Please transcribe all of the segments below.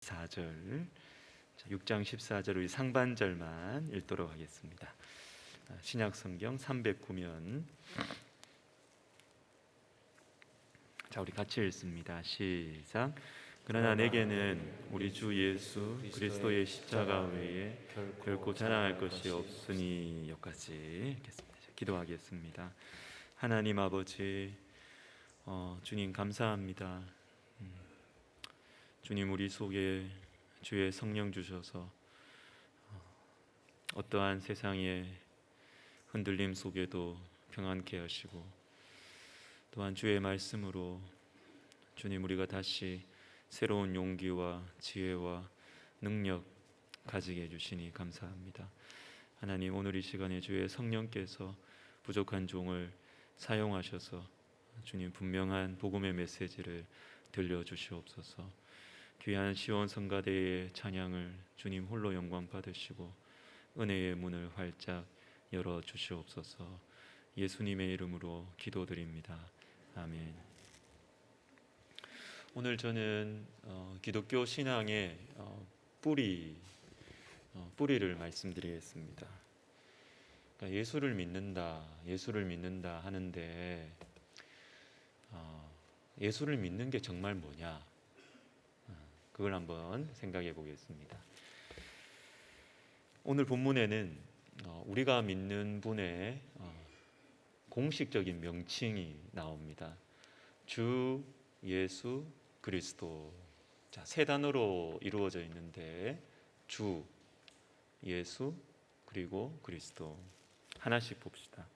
14절, 6장 14절 우리 상반절만 읽도록 하겠습니다. 신약성경 309면 자, 우리 같이 읽습니다. 시작. 그러나 내게는 우리 주 예수 그리스도의 십자가 외에 결코 자랑할 것이 없으니. 여기까지 읽겠습니다. 기도하겠습니다. 하나님 아버지, 주님 감사합니다. 주님, 우리 속에 주의 성령 주셔서 어떠한 세상의 흔들림 속에도 평안케 하시고, 또한 주의 말씀으로 주님 우리가 다시 새로운 용기와 지혜와 능력 가지게 해주시니 감사합니다. 하나님, 오늘 이 시간에 주의 성령께서 부족한 종을 사용하셔서 주님 분명한 복음의 메시지를 들려주시옵소서. 귀한 시온 성가대의 찬양을 주님 홀로 영광 받으시고 은혜의 문을 활짝 열어주시옵소서. 예수님의 이름으로 기도드립니다. 아멘. 오늘 저는 기독교 신앙의 뿌리를 말씀드리겠습니다. 그러니까 예수를 믿는다 하는데 예수를 믿는 게 정말 뭐냐? 그걸 한번 생각해 보겠습니다. 오늘 본문에는 우리가 믿는 분의 공식적인 명칭이 나옵니다. 주 예수 그리스도. 자, 세 단어로 이루어져 있는데 주, 예수, 그리고 그리스도. 하나씩 봅시다.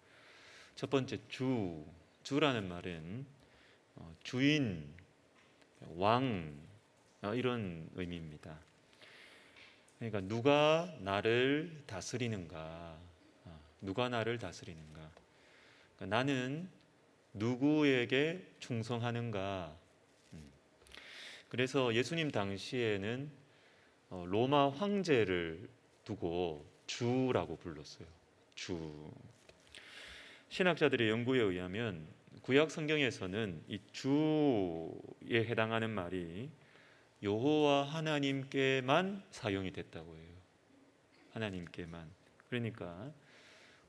첫 번째 주라는 말은 주인, 왕, 이런 의미입니다. 그러니까 누가 나를 다스리는가? 그러니까 나는 누구에게 충성하는가? 그래서 예수님 당시에는 로마 황제를 두고 주라고 불렀어요. 주. 신학자들의 연구에 의하면 구약 성경에서는 이 주에 해당하는 말이 여호와 하나님께만 사용이 됐다고 해요. 하나님께만. 그러니까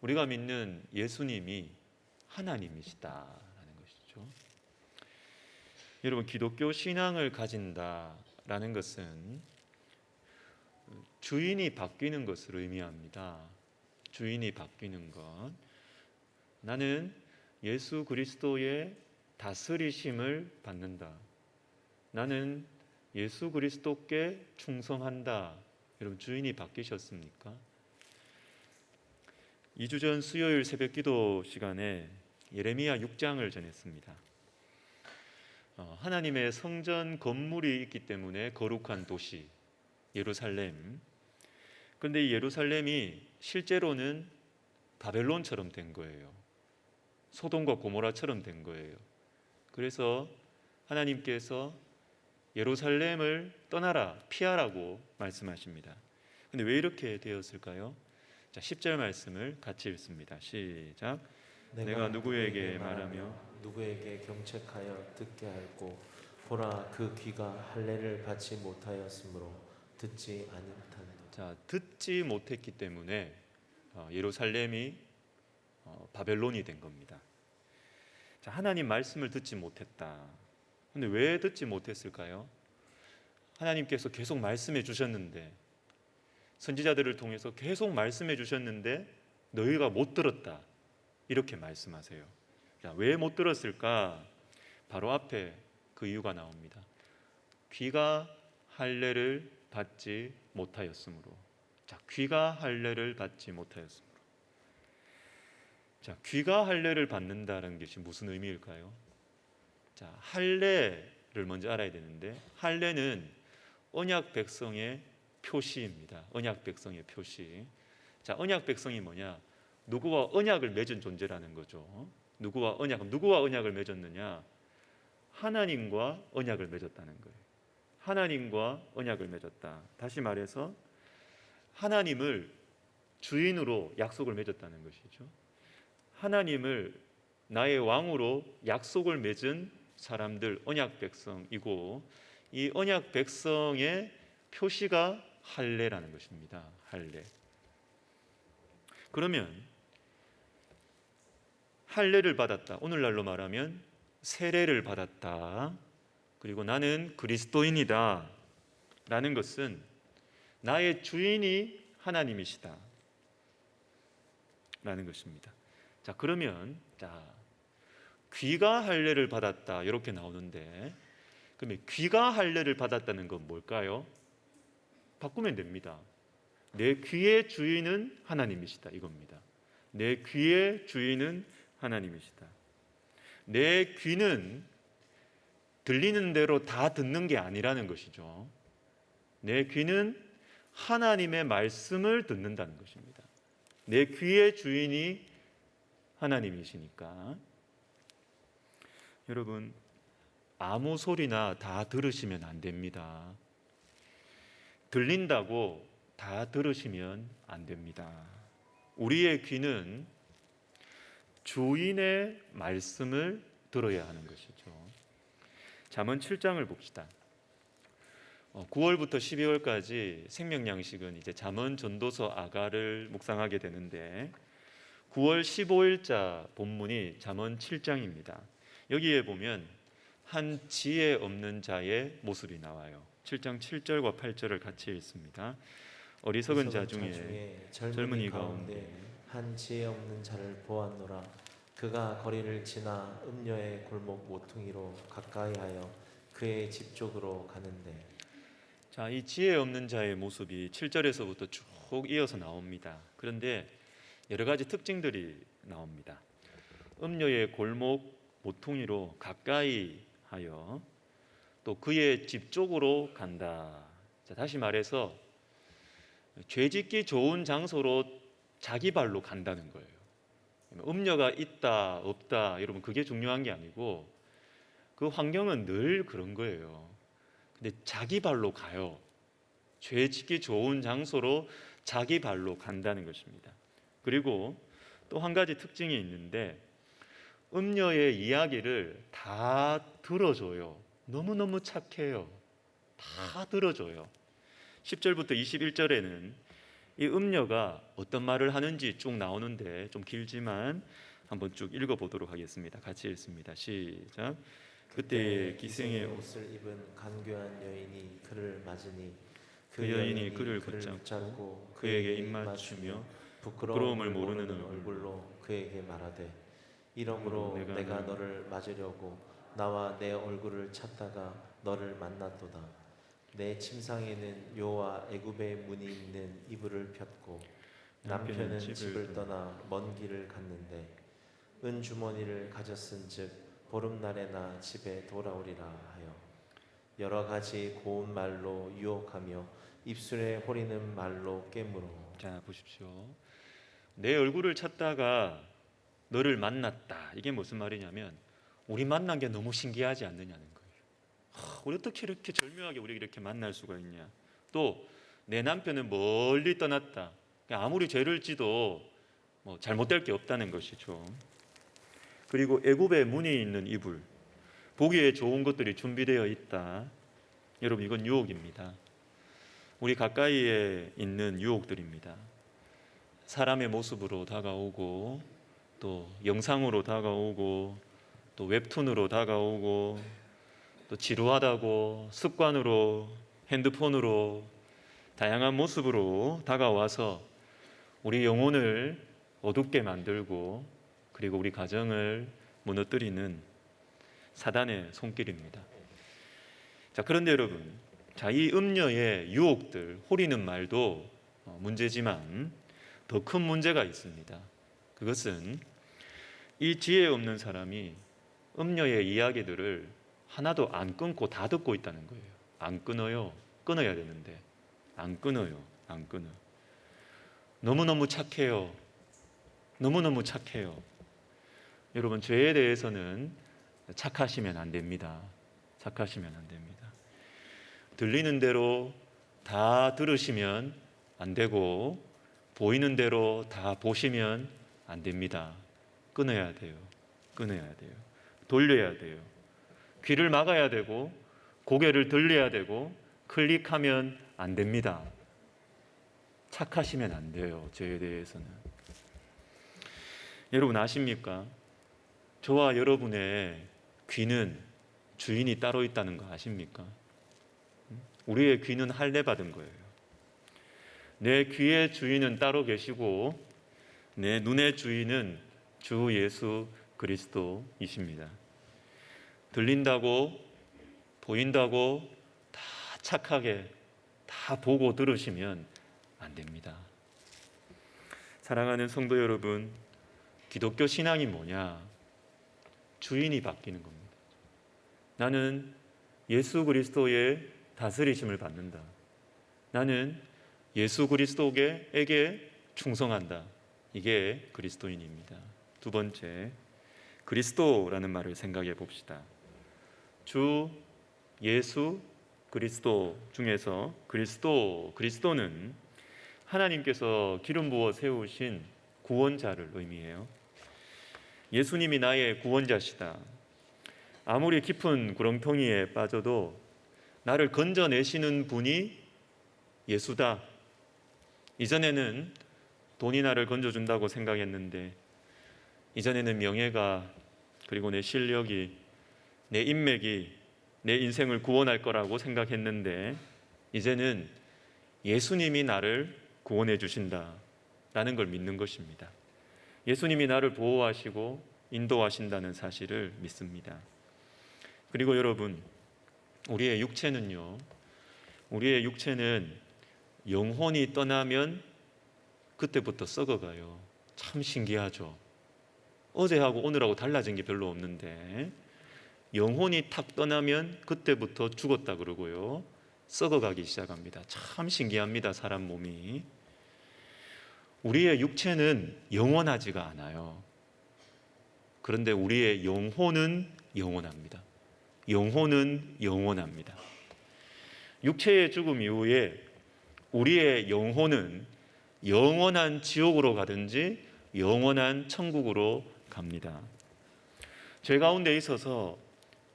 우리가 믿는 예수님이 하나님이시다라는 것이죠. 여러분, 기독교 신앙을 가진다라는 것은 주인이 바뀌는 것을 의미합니다. 주인이 바뀌는 것. 나는 예수 그리스도의 다스리심을 받는다. 나는 예수 그리스도께 충성한다. 여러분, 주인이 바뀌셨습니까? 2주 전 수요일 새벽 기도 시간에 예레미야 6장을 전했습니다. 하나님의 성전 건물이 있기 때문에 거룩한 도시 예루살렘. 그런데 이 예루살렘이 실제로는 바벨론처럼 된 거예요. 소돔과 고모라처럼 된 거예요. 그래서 하나님께서 예루살렘을 떠나라, 피하라고 말씀하십니다. 근데 왜 이렇게 되었을까요? 자, 10절 말씀을 같이 읽습니다. 시작. 내가 누구에게 말하며 누구에게 경책하여 듣게 하였고, 보라, 그 귀가 할례를 받지 못하였으므로 듣지 아니하였다. 자, 듣지 못했기 때문에 예루살렘이 바벨론이 된 겁니다. 자, 하나님 말씀을 듣지 못했다. 근데 왜 듣지 못했을까요? 하나님께서 계속 말씀해 주셨는데, 선지자들을 통해서 계속 말씀해 주셨는데 너희가 못 들었다, 이렇게 말씀하세요. 자, 왜 못 들었을까? 바로 앞에 그 이유가 나옵니다. 귀가 할례를 받지 못하였으므로. 자, 귀가 할례를 받지 못하였으므로. 자, 귀가 할례를 받는다는 것이 무슨 의미일까요? 자, 할례를 먼저 알아야 되는데, 할례는 언약 백성의 표시입니다. 언약 백성의 표시. 자, 언약 백성이 뭐냐? 누구와 언약을 맺은 존재라는 거죠. 누구와 언약을 맺었느냐? 하나님과 언약을 맺었다는 거예요. 하나님과 언약을 맺었다. 다시 말해서 하나님을 주인으로 약속을 맺었다는 것이죠. 하나님을 나의 왕으로 약속을 맺은 사람들, 언약 백성이고, 이 언약 백성의 표시가 할례라는 것입니다. 할례. 그러면 할례를 받았다. 오늘날로 말하면 세례를 받았다. 그리고 나는 그리스도인이다. 라는 것은 나의 주인이 하나님이시다. 라는 것입니다. 자, 그러면 귀가 할례를 받았다. 이렇게 나오는데 그러면 귀가 할례를 받았다는 건 뭘까요? 바꾸면 됩니다. 내 귀의 주인은 하나님이시다. 이겁니다. 내 귀의 주인은 하나님이시다. 내 귀는 들리는 대로 다 듣는 게 아니라는 것이죠. 내 귀는 하나님의 말씀을 듣는다는 것입니다. 내 귀의 주인이 하나님이시니까. 여러분, 아무 소리나 다 들으시면 안 됩니다. 들린다고 다 들으시면 안 됩니다. 우리의 귀는 주인의 말씀을 들어야 하는 것이죠. 잠언 7장을 봅시다. 9월부터 12월까지 생명양식은 이제 잠언 전도서 아가를 묵상하게 되는데 9월 15일자 본문이 잠언 7장입니다. 여기에 보면 한 지혜 없는 자의 모습이 나와요. 7장 7절과 8절을 같이 읽습니다. 어리석은 자 중에 젊은이 가운데 한 지혜 없는 자를 보았노라. 그가 거리를 지나 음녀의 골목 모퉁이로 가까이하여 그의 집 쪽으로 가는데. 자, 이 지혜 없는 자의 모습이 7절에서부터 쭉 이어서 나옵니다. 그런데 여러 가지 특징들이 나옵니다. 음녀의 골목 모퉁이로 가까이 하여 또 그의 집 쪽으로 간다. 자, 다시 말해서 죄짓기 좋은 장소로 자기 발로 간다는 거예요. 음녀가 있다 없다 여러분 그게 중요한 게 아니고 그 환경은 늘 그런 거예요. 근데 자기 발로 가요. 죄짓기 좋은 장소로 자기 발로 간다는 것입니다. 그리고 또 한 가지 특징이 있는데 음녀의 이야기를 다 들어줘요. 너무너무 착해요. 다 들어줘요. 10절부터 21절에는 이 음녀가 어떤 말을 하는지 쭉 나오는데 좀 길지만 한번 쭉 읽어보도록 하겠습니다. 같이 읽습니다. 시작. 그때 기생의 옷을 입은 간교한 여인이 그를 맞으니 그 여인이 그를 붙잡고 그에게 입맞추며 부끄러움을 모르는 얼굴로 그에게 말하되 이러므로 내가 너를 맞으려고 나와 내 얼굴을 찾다가 너를 만났도다. 내 침상에는 요와 애굽의 문이 있는 이불을 폈고 남편은 집을 떠나 먼 길을 갔는데 은주머니를 가졌은즉 보름날에나 집에 돌아오리라 하여 여러 가지 고운 말로 유혹하며 입술에 호리는 말로 깨물어. 자, 보십시오. 내 얼굴을 찾다가 너를 만났다. 이게 무슨 말이냐면 우리 만난 게 너무 신기하지 않느냐는 거예요. 우리 어떻게 이렇게 절묘하게 우리 이렇게 만날 수가 있냐. 또 내 남편은 멀리 떠났다. 아무리 죄를 지도 잘못될 게 없다는 것이죠. 그리고 애굽에 문이 있는 이불, 보기에 좋은 것들이 준비되어 있다. 여러분 이건 유혹입니다. 우리 가까이에 있는 유혹들입니다. 사람의 모습으로 다가오고 또 영상으로 다가오고 또 웹툰으로 다가오고 또 지루하다고 습관으로 핸드폰으로 다양한 모습으로 다가와서 우리 영혼을 어둡게 만들고 그리고 우리 가정을 무너뜨리는 사단의 손길입니다. 자, 그런데 여러분, 이 음녀의 유혹들, 호리는 말도 문제지만 더 큰 문제가 있습니다. 그것은 이 지혜 없는 사람이 음녀의 이야기들을 하나도 안 끊고 다 듣고 있다는 거예요. 안 끊어요. 끊어야 되는데 안 끊어요. 안 끊어. 너무너무 착해요. 너무너무 착해요. 여러분, 죄에 대해서는 착하시면 안 됩니다. 착하시면 안 됩니다. 들리는 대로 다 들으시면 안 되고 보이는 대로 다 보시면 안 됩니다. 끊어야 돼요. 끊어야 돼요. 돌려야 돼요. 귀를 막아야 되고 고개를 들려야 되고 클릭하면 안 됩니다. 착하시면 안 돼요. 죄에 대해서는. 여러분 아십니까? 저와 여러분의 귀는 주인이 따로 있다는 거 아십니까? 우리의 귀는 할례 받은 거예요. 내 귀의 주인은 따로 계시고 내 눈의 주인은 주 예수 그리스도이십니다. 들린다고 보인다고 다 착하게 다 보고 들으시면 안 됩니다. 사랑하는 성도 여러분, 기독교 신앙이 뭐냐? 주인이 바뀌는 겁니다. 나는 예수 그리스도의 다스리심을 받는다. 나는 예수 그리스도에게 충성한다. 이게 그리스도인입니다. 두 번째, 그리스도라는 말을 생각해 봅시다. 주 예수 그리스도 중에서 그리스도는 하나님께서 기름 부어 세우신 구원자를 의미해요. 예수님이 나의 구원자시다. 아무리 깊은 구렁텅이에 빠져도 나를 건져내시는 분이 예수다. 이전에는 돈이 나를 건져준다고 생각했는데, 이전에는 명예가, 그리고 내 실력이, 내 인맥이 내 인생을 구원할 거라고 생각했는데, 이제는 예수님이 나를 구원해 주신다라는 걸 믿는 것입니다. 예수님이 나를 보호하시고 인도하신다는 사실을 믿습니다. 그리고 여러분, 우리의 육체는 영혼이 떠나면 그때부터 썩어가요. 참 신기하죠. 어제하고 오늘하고 달라진 게 별로 없는데 영혼이 탁 떠나면 그때부터 죽었다 그러고요. 썩어가기 시작합니다. 참 신기합니다. 사람 몸이. 우리의 육체는 영원하지가 않아요. 그런데 우리의 영혼은 영원합니다. 영혼은 영원합니다. 육체의 죽음 이후에 우리의 영혼은 영원한 지옥으로 가든지 영원한 천국으로 갑니다. 죄 가운데 있어서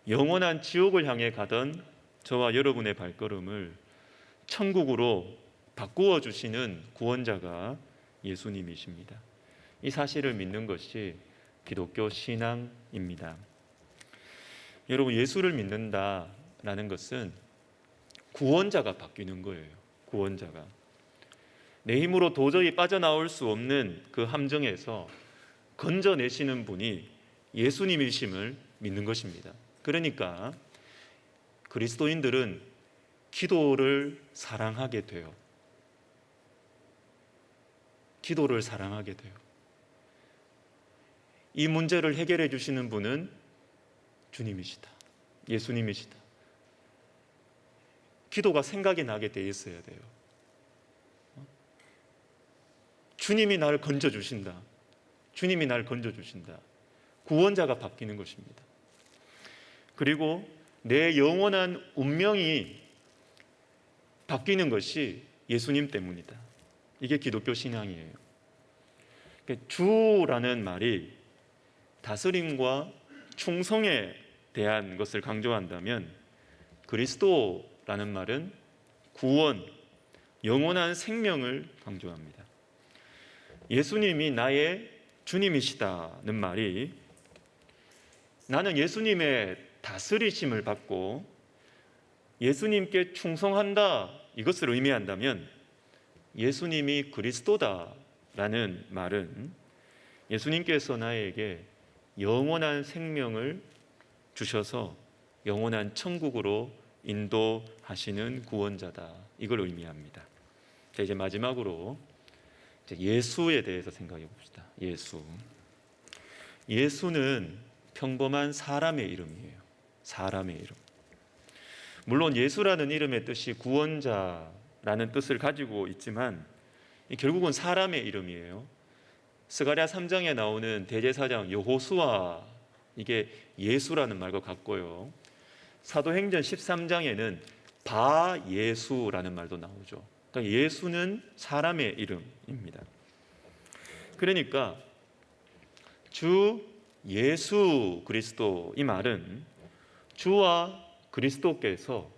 영원한 지옥을 향해 가던 저와 여러분의 발걸음을 천국으로 바꾸어 주시는 구원자가 예수님이십니다. 이 사실을 믿는 것이 기독교 신앙입니다. 여러분, 예수를 믿는다라는 것은 구원자가 바뀌는 거예요. 구원자가. 내 힘으로 도저히 빠져나올 수 없는 그 함정에서 건져내시는 분이 예수님이심을 믿는 것입니다. 그러니까 그리스도인들은 기도를 사랑하게 돼요. 기도를 사랑하게 돼요. 이 문제를 해결해 주시는 분은 주님이시다. 예수님이시다. 기도가 생각이 나게 돼 있어야 돼요. 주님이 나를 건져주신다. 주님이 나를 건져주신다. 구원자가 바뀌는 것입니다. 그리고 내 영원한 운명이 바뀌는 것이 예수님 때문이다. 이게 기독교 신앙이에요. 주라는 말이 다스림과 충성에 대한 것을 강조한다면, 그리스도라는 말은 구원, 영원한 생명을 강조합니다. 예수님이 나의 주님이시다는 말이 나는 예수님의 다스리심을 받고 예수님께 충성한다, 이것을 의미한다면, 예수님이 그리스도다라는 말은 예수님께서 나에게 영원한 생명을 주셔서 영원한 천국으로 인도하시는 구원자다, 이걸 의미합니다. 자, 이제 마지막으로 예수에 대해서 생각해 봅시다. 예수는 평범한 사람의 이름이에요. 사람의 이름. 물론 예수라는 이름의 뜻이 구원자라는 뜻을 가지고 있지만 결국은 사람의 이름이에요. 스가랴 3장에 나오는 대제사장 여호수아, 이게 예수라는 말과 같고요. 사도행전 13장에는 바예수라는 말도 나오죠. 그러니까 예수는 사람의 이름입니다. 그러니까 주 예수 그리스도, 이 말은 주와 그리스도께서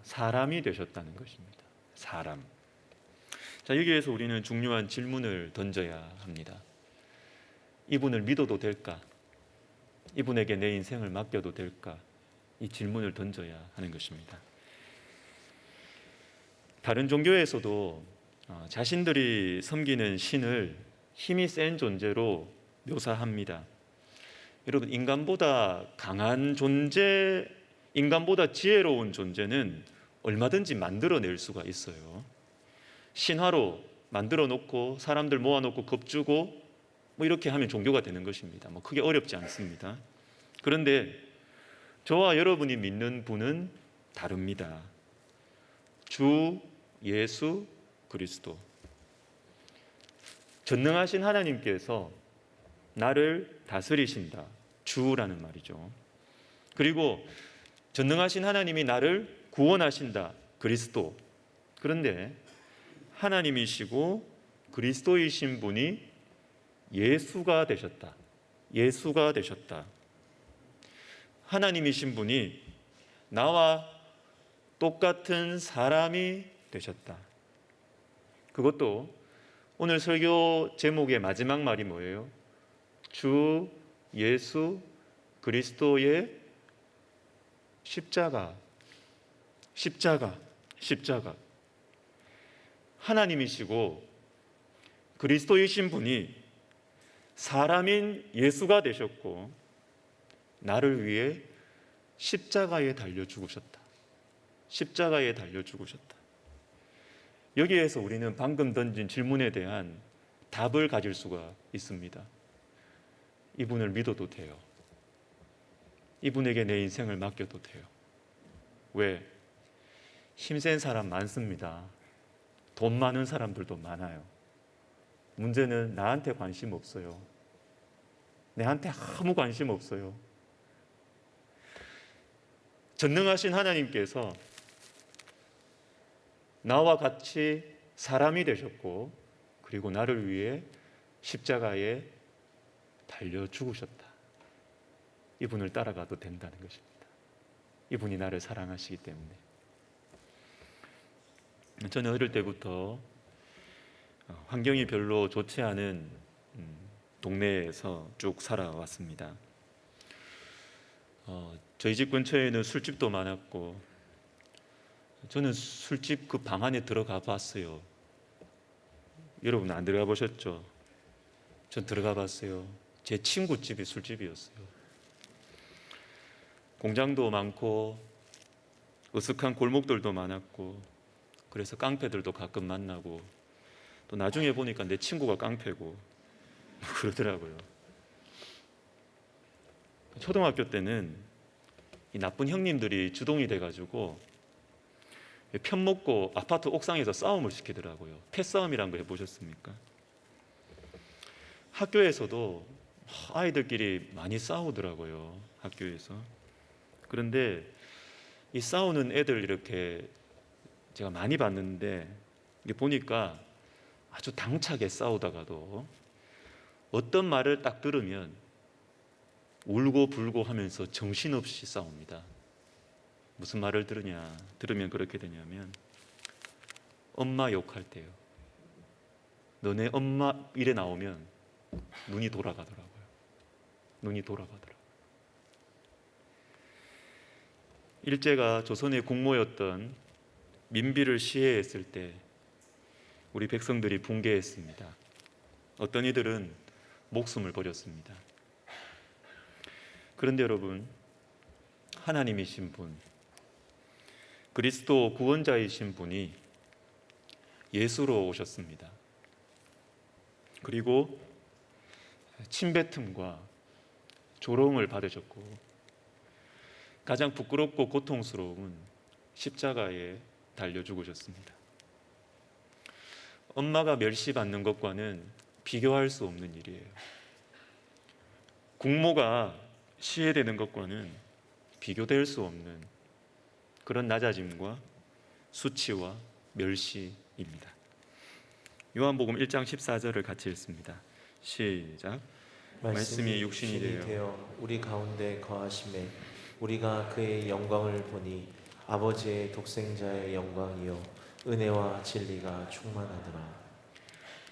사람이 되셨다는 것입니다. 사람. 자, 여기에서 우리는 중요한 질문을 던져야 합니다. 이분을 믿어도 될까? 이분에게 내 인생을 맡겨도 될까? 이 질문을 던져야 하는 것입니다. 다른 종교에서도 자신들이 섬기는 신을 힘이 센 존재로 묘사합니다. 여러분, 인간보다 강한 존재, 인간보다 지혜로운 존재는 얼마든지 만들어낼 수가 있어요. 신화로 만들어 놓고 사람들 모아놓고 겁주고 뭐 이렇게 하면 종교가 되는 것입니다. 뭐 크게 어렵지 않습니다. 그런데 저와 여러분이 믿는 분은 다릅니다. 주 예수 그리스도. 전능하신 하나님께서 나를 다스리신다. 주라는 말이죠. 그리고 전능하신 하나님이 나를 구원하신다. 그리스도. 그런데 하나님이시고 그리스도이신 분이 예수가 되셨다. 예수가 되셨다. 하나님이신 분이 나와 똑같은 사람이 되셨다. 그것도 오늘 설교 제목의 마지막 말이 뭐예요? 주 예수 그리스도의 십자가. 하나님이시고 그리스도이신 분이 사람인 예수가 되셨고 나를 위해 십자가에 달려 죽으셨다. 십자가에 달려 죽으셨다. 여기에서 우리는 방금 던진 질문에 대한 답을 가질 수가 있습니다. 이분을 믿어도 돼요. 이분에게 내 인생을 맡겨도 돼요. 왜? 힘센 사람 많습니다. 돈 많은 사람들도 많아요. 문제는 나한테 관심 없어요. 내한테 아무 관심 없어요. 전능하신 하나님께서 나와 같이 사람이 되셨고 그리고 나를 위해 십자가에 달려 죽으셨다. 이분을 따라가도 된다는 것입니다. 이분이 나를 사랑하시기 때문에. 저는 어릴 때부터 환경이 별로 좋지 않은 동네에서 쭉 살아왔습니다. 저희 집 근처에는 술집도 많았고 저는 술집 그 방 안에 들어가 봤어요. 여러분 안 들어가 보셨죠? 전 들어가 봤어요. 제 친구 집이 술집이었어요. 공장도 많고 으슥한 골목들도 많았고 그래서 깡패들도 가끔 만나고 또 나중에 보니까 내 친구가 깡패고 그러더라고요. 초등학교 때는 이 나쁜 형님들이 주동이 돼가지고 편먹고 아파트 옥상에서 싸움을 시키더라고요. 패싸움이란 거 해보셨습니까? 학교에서도 아이들끼리 많이 싸우더라고요. 학교에서. 그런데 이 싸우는 애들 이렇게 제가 많이 봤는데 보니까 아주 당차게 싸우다가도 어떤 말을 딱 들으면 울고 불고 하면서 정신없이 싸웁니다. 무슨 말을 들으면 그렇게 되냐면 엄마 욕할 때요. 너네 엄마 이래 나오면 눈이 돌아가더라고요. 눈이 돌아가더라고요. 일제가 조선의 국모였던 민비를 시해했을 때 우리 백성들이 붕괴했습니다. 어떤 이들은 목숨을 버렸습니다. 그런데 여러분, 하나님이신 분, 그리스도 구원자이신 분이 예수로 오셨습니다. 그리고 침뱉음과 조롱을 받으셨고 가장 부끄럽고 고통스러운 십자가에 달려 죽으셨습니다. 엄마가 멸시받는 것과는 비교할 수 없는 일이에요. 국모가 시해되는 것과는 비교될 수 없는 그런 낮아짐과 수치와 멸시입니다. 요한복음 1장 14절을 같이 읽습니다. 시작. 말씀이 육신이 되어 우리 가운데 거하심에 우리가 그의 영광을 보니 아버지의 독생자의 영광이요 은혜와 진리가 충만하더라.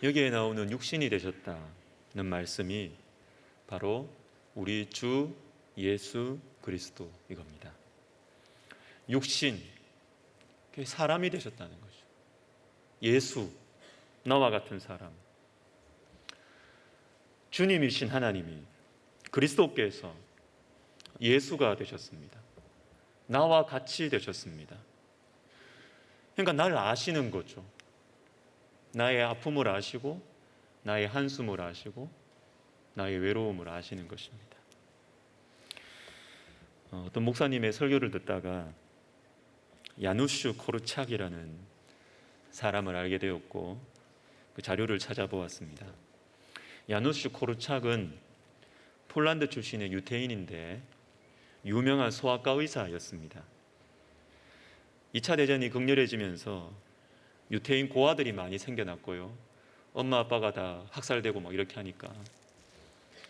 여기에 나오는 육신이 되셨다는 말씀이 바로 우리 주 예수 그리스도 이겁니다. 육신, 사람이 되셨다는 거죠. 예수, 나와 같은 사람. 주님이신 하나님이 그리스도께서 예수가 되셨습니다. 나와 같이 되셨습니다. 그러니까 나를 아시는 거죠. 나의 아픔을 아시고 나의 한숨을 아시고 나의 외로움을 아시는 것입니다. 어떤 목사님의 설교를 듣다가 야누슈 코르착이라는 사람을 알게 되었고 그 자료를 찾아보았습니다. 야누슈 코르착은 폴란드 출신의 유태인인데 유명한 소아과 의사였습니다. 2차 대전이 극렬해지면서 유태인 고아들이 많이 생겨났고요. 엄마 아빠가 다 학살되고 막 이렇게 하니까.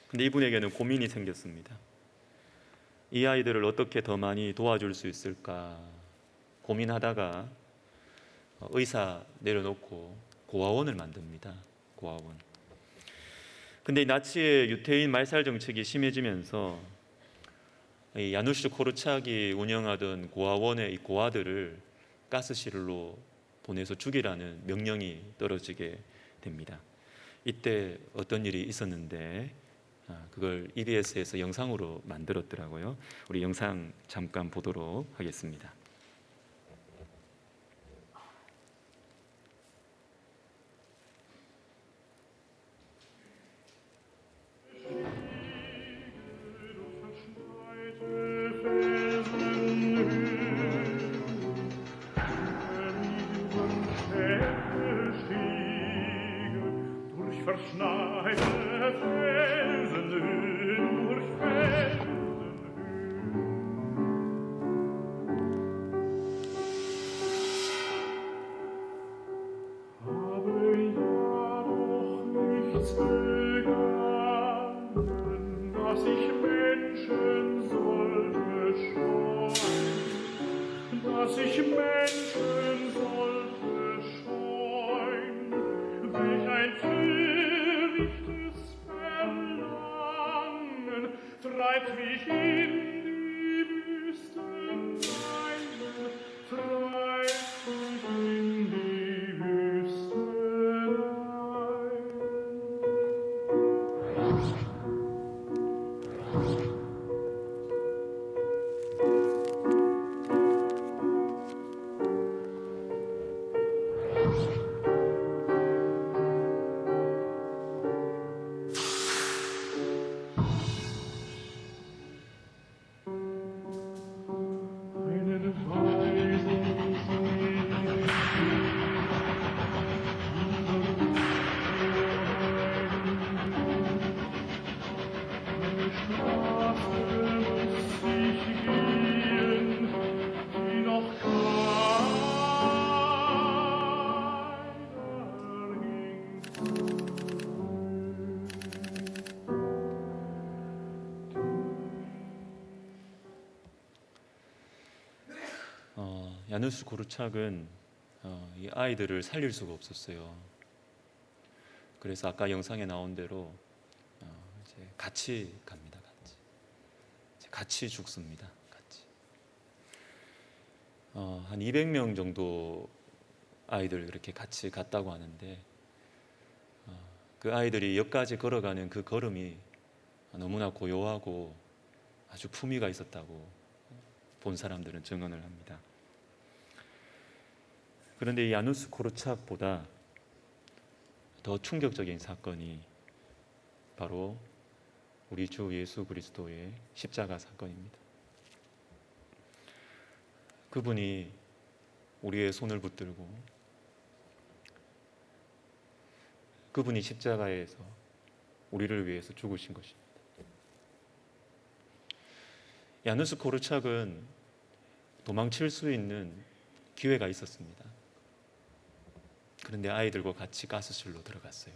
근데 이분에게는 고민이 생겼습니다. 이 아이들을 어떻게 더 많이 도와줄 수 있을까 고민하다가 의사 내려놓고 고아원을 만듭니다. 고아원. 근데 나치의 유태인 말살 정책이 심해지면서 이 야누슈 코르착이 운영하던 고아원의 이 고아들을 가스실로 보내서 죽이라는 명령이 떨어지게 됩니다. 이때 어떤 일이 있었는데 그걸 EBS에서 영상으로 만들었더라고요. 우리 영상 잠깐 보도록 하겠습니다. Dass ich Menschen sollte scheuen, welch ein törichtes Verlangen treibt mich in die Wüsten Weiden, treibt mich in die Wüstenei. 야누스 고르착은 이 아이들을 살릴 수가 없었어요. 그래서 아까 영상에 나온 대로 이제 같이 갑니다. 같이 죽습니다. 같이. 한 200명 정도 아이들 이렇게 같이 갔다고 하는데 그 아이들이 역까지 걸어가는 그 걸음이 너무나 고요하고 아주 품위가 있었다고 본 사람들은 증언을 합니다. 그런데 이 야누스 코르착보다 더 충격적인 사건이 바로 우리 주 예수 그리스도의 십자가 사건입니다. 그분이 우리의 손을 붙들고 그분이 십자가에서 우리를 위해서 죽으신 것입니다. 야누스 코르착은 도망칠 수 있는 기회가 있었습니다. 그런데 아이들과 같이 가스실로 들어갔어요.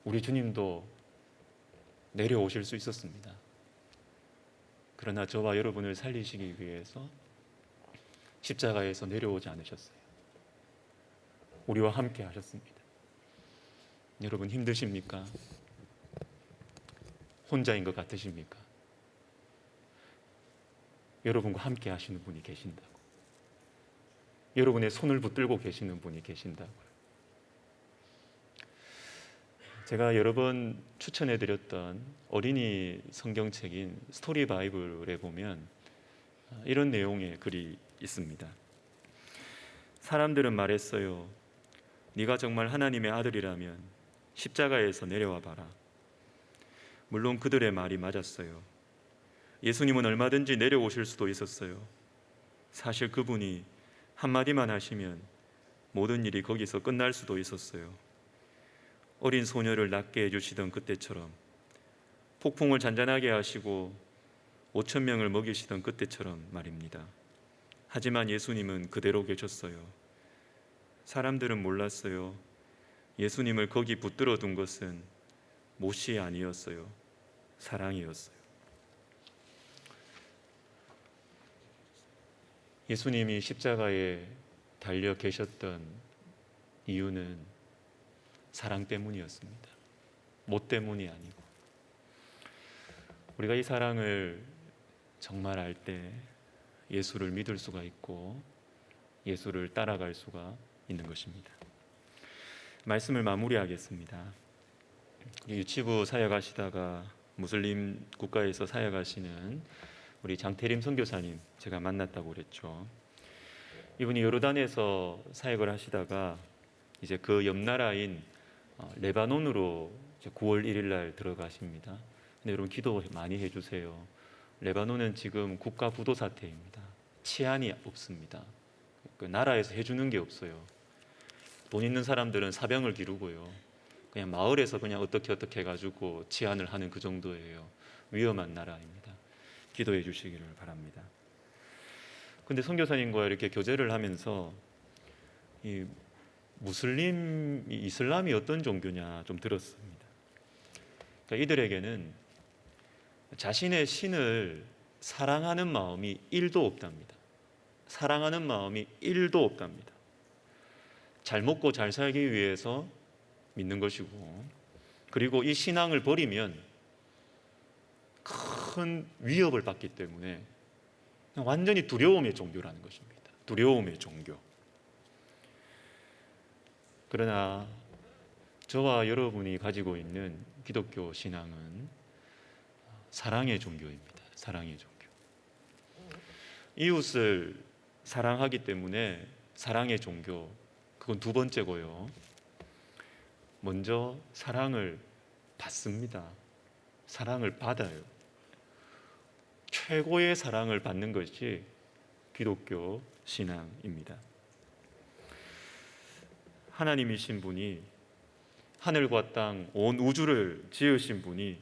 우리 주님도 내려오실 수 있었습니다. 그러나 저와 여러분을 살리시기 위해서 십자가에서 내려오지 않으셨어요. 우리와 함께 하셨습니다. 여러분 힘드십니까? 혼자인 것 같으십니까? 여러분과 함께 하시는 분이 계신다고. 여러분의 손을 붙들고 계시는 분이 계신다고요. 제가 여러 번 추천해드렸던 어린이 성경책인 스토리 바이블에 보면 이런 내용의 글이 있습니다. 사람들은 말했어요. 네가 정말 하나님의 아들이라면 십자가에서 내려와 봐라. 물론 그들의 말이 맞았어요. 예수님은 얼마든지 내려오실 수도 있었어요. 사실 그분이 한마디만 하시면 모든 일이 거기서 끝날 수도 있었어요. 어린 소녀를 낫게 해주시던 그때처럼, 폭풍을 잔잔하게 하시고 5천 명을 먹이시던 그때처럼 말입니다. 하지만 예수님은 그대로 계셨어요. 사람들은 몰랐어요. 예수님을 거기 붙들어 둔 것은 못이 아니었어요. 사랑이었어요. 예수님이 십자가에 달려 계셨던 이유는 사랑 때문이었습니다. 못 때문이 아니고. 우리가 이 사랑을 정말 알 때 예수를 믿을 수가 있고 예수를 따라갈 수가 있는 것입니다. 말씀을 마무리하겠습니다. 유치부 사역하시다가 무슬림 국가에서 사역하시는 우리 장태림 선교사님 제가 만났다고 그랬죠. 이분이 요르단에서 사역을 하시다가 이제 그 옆 나라인 레바논으로 이제 9월 1일 날 들어가십니다. 근데 여러분 기도 많이 해주세요. 레바논은 지금 국가 부도 사태입니다. 치안이 없습니다. 그 나라에서 해주는 게 없어요. 돈 있는 사람들은 사병을 기르고요. 그냥 마을에서 그냥 어떻게 해가지고 치안을 하는 그 정도예요. 위험한 나라입니다. 기도해 주시기를 바랍니다. 근데 선교사님과 이렇게 교제를 하면서 이 무슬림, 이슬람이 어떤 종교냐 좀 들었습니다. 그러니까 이들에게는 자신의 신을 사랑하는 마음이 1도 없답니다. 사랑하는 마음이 1도 없답니다. 잘 먹고 잘 살기 위해서 믿는 것이고, 그리고 이 신앙을 버리면 큰 위협을 받기 때문에 완전히 두려움의 종교라는 것입니다. 두려움의 종교. 그러나 저와 여러분이 가지고 있는 기독교 신앙은 사랑의 종교입니다. 사랑의 종교. 이웃을 사랑하기 때문에 사랑의 종교, 그건 두 번째고요. 먼저 사랑을 받습니다. 사랑을 받아요. 최고의 사랑을 받는 것이 기독교 신앙입니다. 하나님이신 분이, 하늘과 땅, 온 우주를 지으신 분이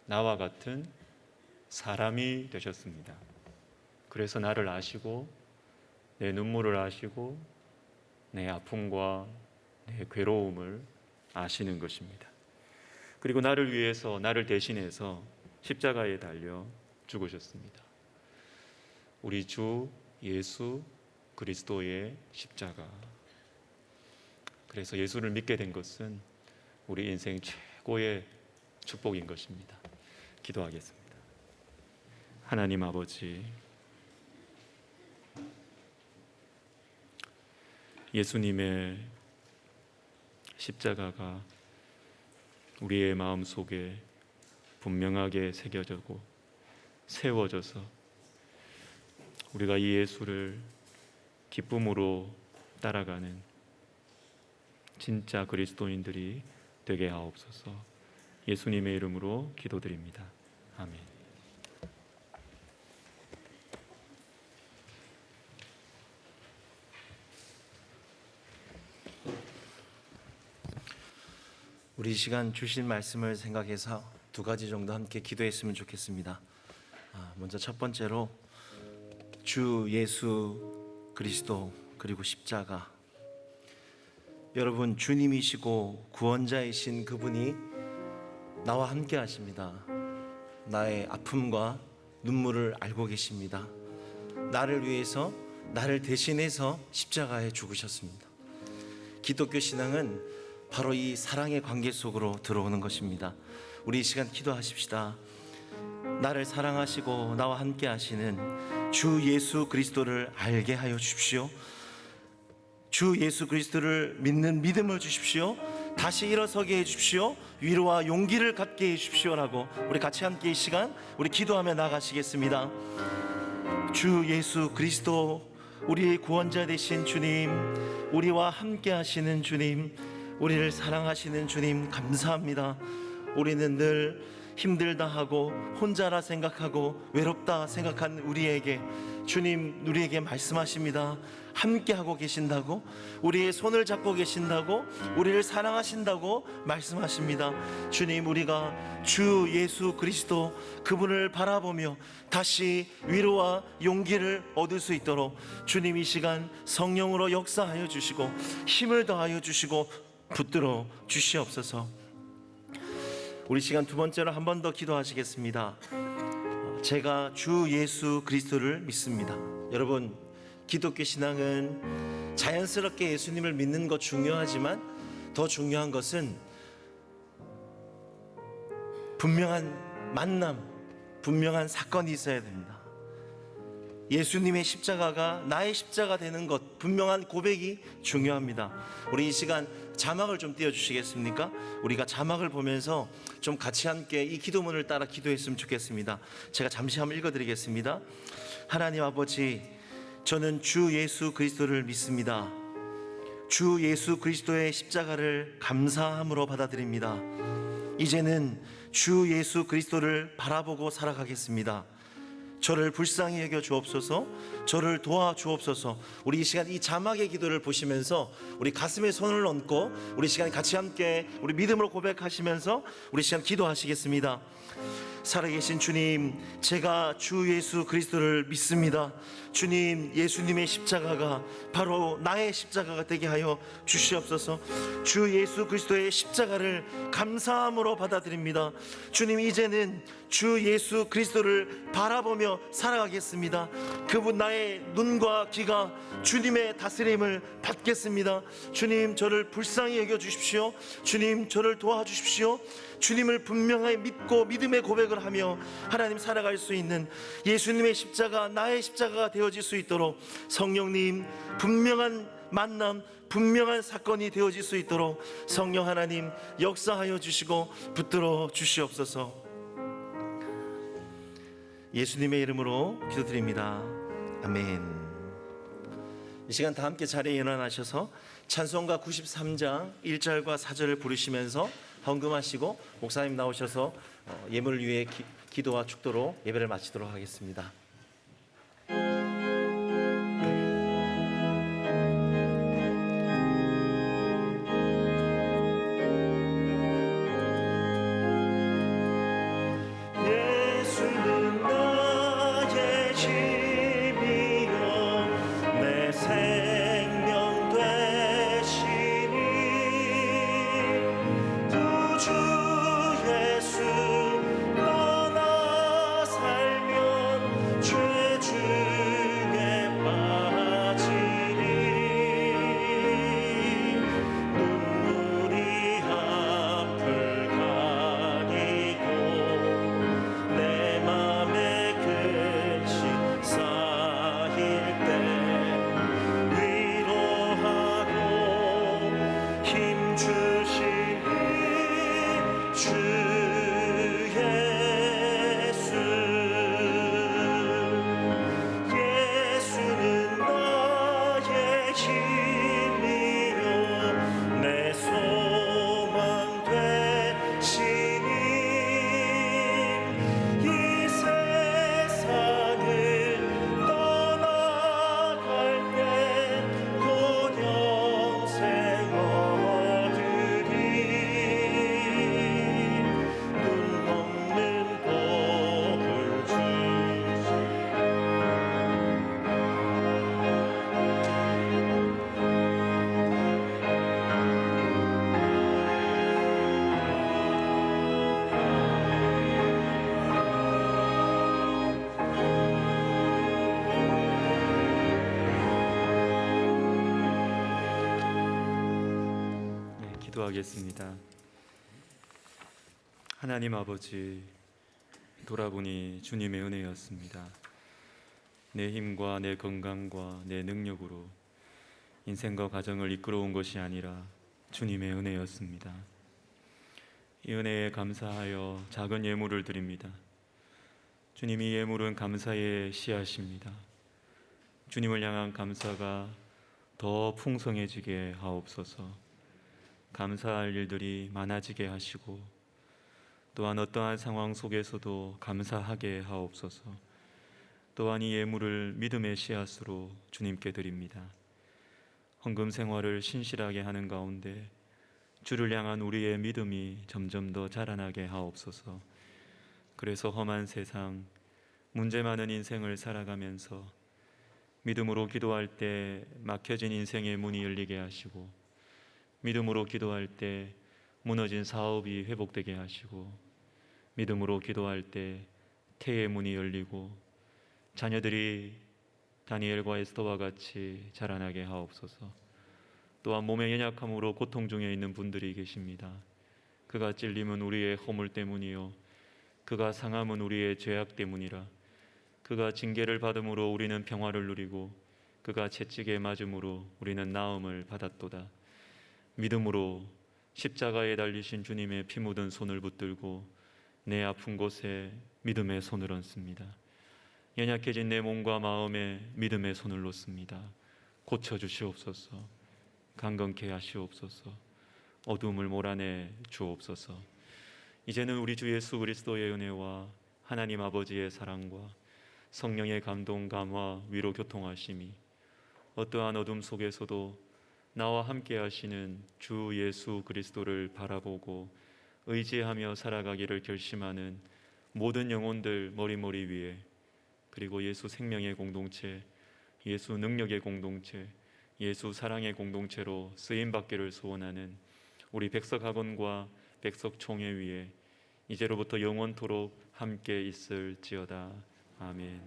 나와 같은 사람이 되셨습니다. 그래서 나를 아시고 내 눈물을 아시고 내 아픔과 내 괴로움을 아시는 것입니다. 그리고 나를 위해서, 나를 대신해서 십자가에 달려 죽으셨습니다. 우리 주 예수 그리스도의 십자가. 그래서 예수를 믿게 된 것은 우리 인생 최고의 축복인 것입니다. 기도하겠습니다. 하나님 아버지, 예수님의 십자가가 우리의 마음 속에 분명하게 새겨지고 세워져서 우리가 이 예수를 기쁨으로 따라가는 진짜 그리스도인들이 되게 하옵소서. 예수님의 이름으로 기도드립니다. 아멘. 우리 시간 주신 말씀을 생각해서 두 가지 정도 함께 기도했으면 좋겠습니다. 먼저 첫 번째로 주 예수 그리스도 그리고 십자가, 여러분 주님이시고 구원자이신 그분이 나와 함께 하십니다. 나의 아픔과 눈물을 알고 계십니다. 나를 위해서, 나를 대신해서 십자가에 죽으셨습니다. 기독교 신앙은 바로 이 사랑의 관계 속으로 들어오는 것입니다. 우리 이 시간 기도하십시다. 나를 사랑하시고 나와 함께 하시는 주 예수 그리스도를 알게 하여 주십시오. 주 예수 그리스도를 믿는 믿음을 주십시오. 다시 일어서게 해 주십시오. 위로와 용기를 갖게 해 주십시오라고 우리 같이 함께 이 시간 우리 기도하며 나가시겠습니다. 주 예수 그리스도, 우리의 구원자 되신 주님, 우리와 함께 하시는 주님, 우리를 사랑하시는 주님, 감사합니다. 우리는 늘 힘들다 하고 혼자라 생각하고 외롭다 생각한 우리에게 주님, 우리에게 말씀하십니다. 함께 하고 계신다고, 우리의 손을 잡고 계신다고, 우리를 사랑하신다고 말씀하십니다. 주님, 우리가 주 예수 그리스도 그분을 바라보며 다시 위로와 용기를 얻을 수 있도록 주님 이 시간 성령으로 역사하여 주시고 힘을 더하여 주시고 붙들어 주시옵소서. 우리 시간 두 번째로 한 번 더 기도하시겠습니다. 제가 주 예수 그리스도를 믿습니다. 여러분, 기독교 신앙은 자연스럽게 예수님을 믿는 것 중요하지만 더 중요한 것은 분명한 만남, 분명한 사건이 있어야 됩니다. 예수님의 십자가가 나의 십자가 되는 것, 분명한 고백이 중요합니다. 우리 이 시간 자막을 좀 띄워주시겠습니까? 우리가 자막을 보면서 좀 같이 함께 이 기도문을 따라 기도했으면 좋겠습니다. 제가 잠시 한번 읽어드리겠습니다. 하나님 아버지, 저는 주 예수 그리스도를 믿습니다. 주 예수 그리스도의 십자가를 감사함으로 받아들입니다. 이제는 주 예수 그리스도를 바라보고 살아가겠습니다. 저를 불쌍히 여겨 주옵소서, 저를 도와 주옵소서. 우리 이 시간 이 자막의 기도를 보시면서 우리 가슴에 손을 얹고 우리 시간 같이 함께 우리 믿음으로 고백하시면서 우리 시간 기도하시겠습니다. 살아계신 주님, 제가 주 예수 그리스도를 믿습니다. 주님, 예수님의 십자가가 바로 나의 십자가가 되게 하여 주시옵소서. 주 예수 그리스도의 십자가를 감사함으로 받아들입니다. 주님, 이제는 주 예수 그리스도를 바라보며 살아가겠습니다. 그분 나의 눈과 귀가 주님의 다스림을 받겠습니다. 주님, 저를 불쌍히 여겨 주십시오. 주님, 저를 도와주십시오. 주님을 분명하게 믿고 믿음의 고백을 하며 하나님 살아갈 수 있는 예수님의 십자가, 나의 십자가가 되어질 수 있도록 성령님, 분명한 만남, 분명한 사건이 되어질 수 있도록 성령 하나님 역사하여 주시고 붙들어 주시옵소서. 예수님의 이름으로 기도드립니다. 아멘. 이 시간 다 함께 자리에 일어나셔서 찬송가 93장 1절과 4절을 부르시면서 헌금하시고 목사님 나오셔서 예물을 위해 기도와 축도로 예배를 마치도록 하겠습니다. 예수는 나의 힘이요 내 생명 되시니 주 예수 떠나 살면 죄 중에 빠지리 눈물이 앞을 가리고 내 맘에 근심 쌓일 때 위로하고 힘 주시니 주 예수. 예수는 나의 힘이요 내 소망 되시니 이 세상을 떠나갈 때 곧 영생 얻으리 눈 먹는 복을 주시 기도하겠습니다. 하나님 아버지, 돌아보니 주님의 은혜였습니다. 내 힘과 내 건강과 내 능력으로 인생과 가정을 이끌어온 것이 아니라 주님의 은혜였습니다. 이 은혜에 감사하여 작은 예물을 드립니다. 주님, 이 예물은 감사의 씨앗입니다. 주님을 향한 감사가 더 풍성해지게 하옵소서. 감사할 일들이 많아지게 하시고 또한 어떠한 상황 속에서도 감사하게 하옵소서. 또한 이 예물을 믿음의 씨앗으로 주님께 드립니다. 헌금 생활을 신실하게 하는 가운데 주를 향한 우리의 믿음이 점점 더 자라나게 하옵소서. 그래서 험한 세상, 문제 많은 인생을 살아가면서 믿음으로 기도할 때 막혀진 인생의 문이 열리게 하시고, 믿음으로 기도할 때 무너진 사업이 회복되게 하시고, 믿음으로 기도할 때 태의 문이 열리고 자녀들이 다니엘과 에스더와 같이 자라나게 하옵소서. 또한 몸의 연약함으로 고통 중에 있는 분들이 계십니다. 그가 찔림은 우리의 허물 때문이요 그가 상함은 우리의 죄악 때문이라. 그가 징계를 받음으로 우리는 평화를 누리고 그가 채찍에 맞음으로 우리는 나음을 받았도다. 믿음으로 십자가에 달리신 주님의 피 묻은 손을 붙들고 내 아픈 곳에 믿음의 손을 얹습니다. 연약해진 내 몸과 마음에 믿음의 손을 놓습니다. 고쳐주시옵소서. 강건케 하시옵소서. 어둠을 몰아내 주옵소서. 이제는 우리 주 예수 그리스도의 은혜와 하나님 아버지의 사랑과 성령의 감동, 감화, 위로, 교통하심이 어떠한 어둠 속에서도 나와 함께 하시는 주 예수 그리스도를 바라보고 의지하며 살아가기를 결심하는 모든 영혼들 머리머리 위에, 그리고 예수 생명의 공동체, 예수 능력의 공동체, 예수 사랑의 공동체로 쓰임받기를 소원하는 우리 백석학원과 백석총회 위에 이제로부터 영원토록 함께 있을지어다. 아멘.